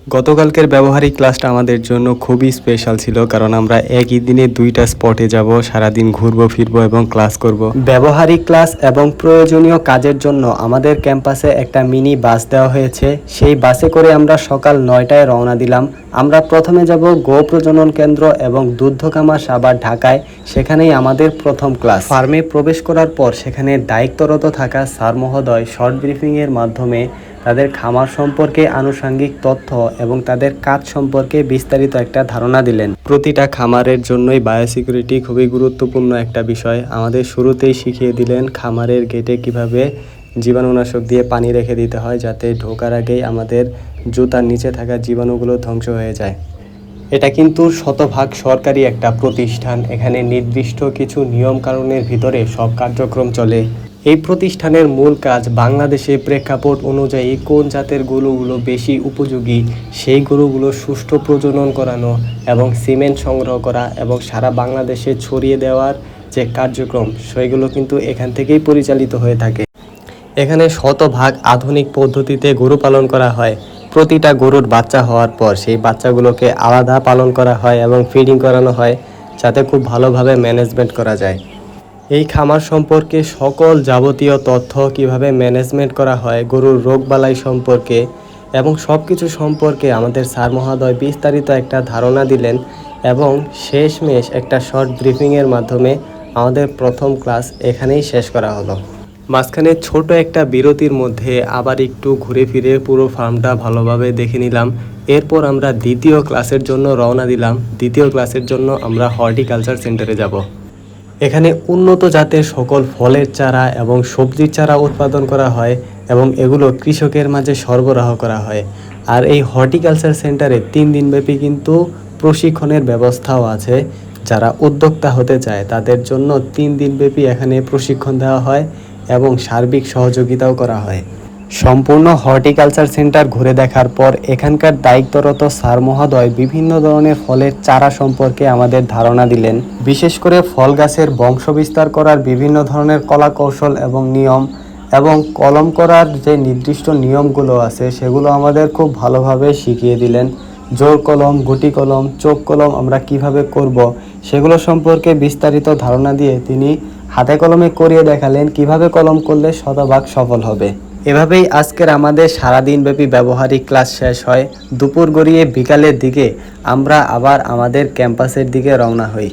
গতকালকের ব্যবহারিক ক্লাসটা আমাদের জন্য খুবই স্পেশাল ছিল, কারণ আমরা একই দিনে দুইটা স্পটে যাব, সারাদিন ঘুরবো ফিরবো এবং ক্লাস করব। ব্যবহারিক ক্লাস এবং প্রয়োজনীয় কাজের জন্য আমাদের ক্যাম্পাসে একটা মিনি বাস দেওয়া হয়েছে। সেই বাসে করে আমরা সকাল 9টায় রওনা দিলাম। আমরা প্রথমে যাব গো প্রজনন কেন্দ্র এবং দুগ্ধকামা সাভার ঢাকায়, সেখানেই আমাদের প্রথম ক্লাস। ফার্মে প্রবেশ করার পর সেখানে দায়িত্বরত থাকা স্যার মহোদয় শর্ট ব্রিফিংয়ের মাধ্যমে তাদের খামার সম্পর্কে আনুষঙ্গিক তথ্য এবং তাদের কাজ সম্পর্কে বিস্তারিত একটা ধারণা দিলেন। প্রতিটা খামারের জন্যই বায়োসিকিউরিটি খুবই গুরুত্বপূর্ণ একটা বিষয়। আমাদের শুরুতেই শিখিয়ে দিলেন খামারের গেটে কিভাবে জীবাণুনাশক দিয়ে পানি রেখে দিতে হয়, যাতে ঢোকার আগেই আমাদের জুতার নিচে থাকা জীবাণুগুলো ধ্বংস হয়ে যায়। এটা কিন্তু শতভাগ সরকারি একটা প্রতিষ্ঠান। এখানে নির্দিষ্ট কিছু নিয়ম কানুনের ভিতরে সব কার্যক্রম চলে। এই প্রতিষ্ঠানের মূল কাজ বাংলাদেশে প্রেক্ষাপট অনুযায়ী কোন জাতের গরুগুলো বেশি উপযোগী সেই গরুগুলো সুষ্ঠু প্রজনন করানো এবং সিমেন্ট সংগ্রহ করা এবং সারা বাংলাদেশে ছড়িয়ে দেওয়ার যে কার্যক্রম সেগুলো কিন্তু এখান থেকেই পরিচালিত হয়ে থাকে। এখানে শতভাগ আধুনিক পদ্ধতিতে গরু পালন করা হয়। প্রতিটা গরুর বাচ্চা হওয়ার পর সেই বাচ্চাগুলোকে আলাদা পালন করা হয় এবং ফিডিং করানো হয়, যাতে খুব ভালোভাবে ম্যানেজমেন্ট করা যায়। এই খামার সম্পর্কে সকল যাবতীয় তথ্য কিভাবে ম্যানেজমেন্ট করা হয়, গরুর রোগবালাই সম্পর্কে এবং সব কিছু সম্পর্কে আমাদের স্যার মহোদয় বিস্তারিত একটা ধারণা দিলেন এবং শেষমেশ একটা শর্ট ব্রিফিংয়ের মাধ্যমে আমাদের প্রথম ক্লাস এখানেই শেষ করা হলো। মাঝখানে ছোট একটা বিরতির মধ্যে আবার একটু ঘুরে ফিরে পুরো ফার্মটা ভালোভাবে দেখে নিলাম। এরপর আমরা দ্বিতীয় ক্লাসের জন্য রওনা দিলাম। দ্বিতীয় ক্লাসের জন্য আমরা হর্টিকালচার সেন্টারে যাব। এখানে উন্নত জাতের সকল ফলের চারা এবং সবজির চারা উৎপাদন করা হয় এবং এগুলো কৃষকের মাঝে সরবরাহ করা হয়। আর এই হর্টিকালচার সেন্টারে 3 দিনব্যাপী কিন্তু প্রশিক্ষণের ব্যবস্থাও আছে। যারা উদ্যোক্তা হতে চায় তাদের জন্য 3 দিনব্যাপী এখানে প্রশিক্ষণ দেওয়া হয় এবং সার্বিক সহযোগিতাও করা হয়। সম্পূর্ণ হর্টিকালচার সেন্টার ঘুরে দেখার পর এখানকার দায়িত্বরত স্যার মহোদয় বিভিন্ন ধরনের ফলের চারা সম্পর্কে আমাদের ধারণা দিলেন। বিশেষ করে ফল গাছের বংশবিস্তার করার বিভিন্ন ধরনের কলা কৌশল এবং নিয়ম এবং কলম করার যে নির্দিষ্ট নিয়মগুলো আছে সেগুলো আমাদের খুব ভালোভাবে শিখিয়ে দিলেন। জোর কলম, গুটি কলম, চোখ কলম আমরা কিভাবে করব সেগুলো সম্পর্কে বিস্তারিত ধারণা দিয়ে তিনি হাতে কলমে করিয়ে দেখালেন কিভাবে কলম করলে শতভাগ সফল হবে। এভাবেই আজকের আমাদের সারাদিনব্যাপী ব্যবহারিক ক্লাস শেষ হয়। দুপুর গড়িয়ে বিকালের দিকে আমরা আবার আমাদের ক্যাম্পাসের দিকে রওনা হই।